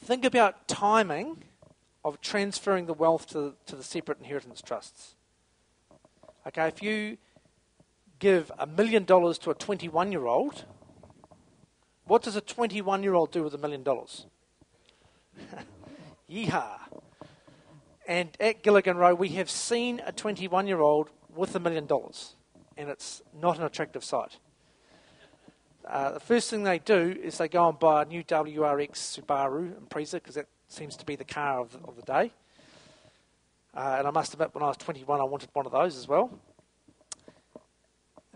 Think about timing of transferring the wealth to the separate inheritance trusts. Okay, if you give $1 million to a 21-year-old, what does a 21-year-old do with $1 million? Yeehaw. And at Gilligan Row, we have seen a 21-year-old with $1 million, and it's not an attractive sight. The first thing they do is they go and buy a new WRX Subaru Impreza, because that seems to be the car of the day. And I must admit, when I was 21, I wanted one of those as well.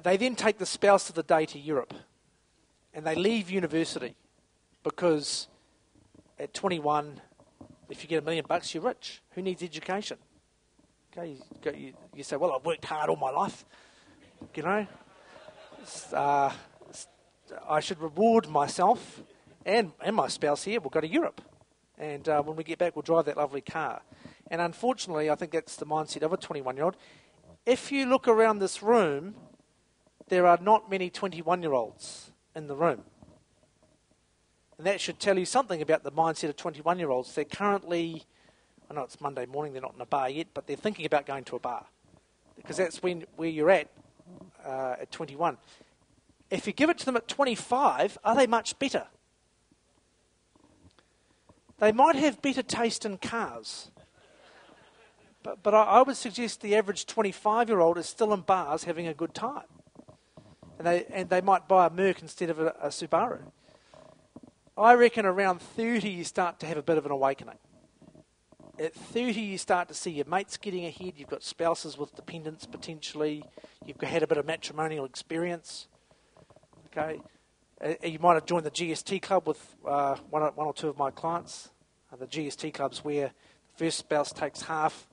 They then take the spouse of the day to Europe, and they leave university, because at 21, if you get $1 million, you're rich. Who needs education? Okay, you say, well, I've worked hard all my life. You know, I should reward myself and my spouse here. We'll go to Europe. And when we get back, we'll drive that lovely car. And unfortunately, I think that's the mindset of a 21-year-old. If you look around this room, there are not many 21-year-olds in the room. And that should tell you something about the mindset of 21-year-olds. They're currently, I know it's Monday morning, they're not in a bar yet, but they're thinking about going to a bar. Because that's where you're at 21. If you give it to them at 25, are they much better? They might have better taste in cars. But I would suggest the average 25-year-old is still in bars having a good time. And they might buy a Merc instead of a Subaru. I reckon around 30 you start to have a bit of an awakening. At 30 you start to see your mates getting ahead, you've got spouses with dependents potentially, you've had a bit of matrimonial experience. Okay, you might have joined the GST club with one or two of my clients. The GST club's where the first spouse takes half,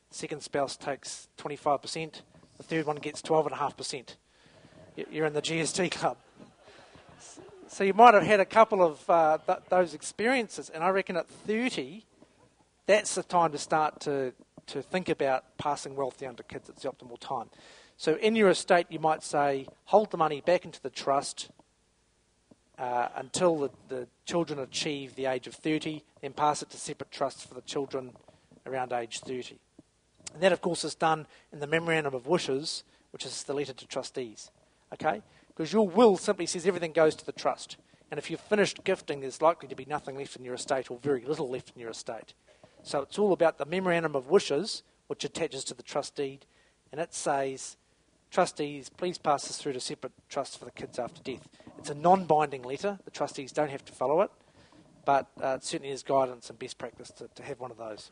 the second spouse takes 25%, the third one gets 12.5%. You're in the GST club. So you might have had a couple of those experiences, and I reckon at 30, that's the time to start to think about passing wealth down to kids. It's the optimal time. So in your estate, you might say, hold the money back into the trust until the children achieve the age of 30, then pass it to separate trusts for the children around age 30. And that, of course, is done in the Memorandum of Wishes, which is the letter to trustees. Okay? Because your will simply says everything goes to the trust. And if you've finished gifting, there's likely to be nothing left in your estate or very little left in your estate. So it's all about the Memorandum of Wishes, which attaches to the trust deed, and it says, trustees, please pass this through to separate trusts for the kids after death. It's a non-binding letter. The trustees don't have to follow it, but it certainly is guidance and best practice to have one of those.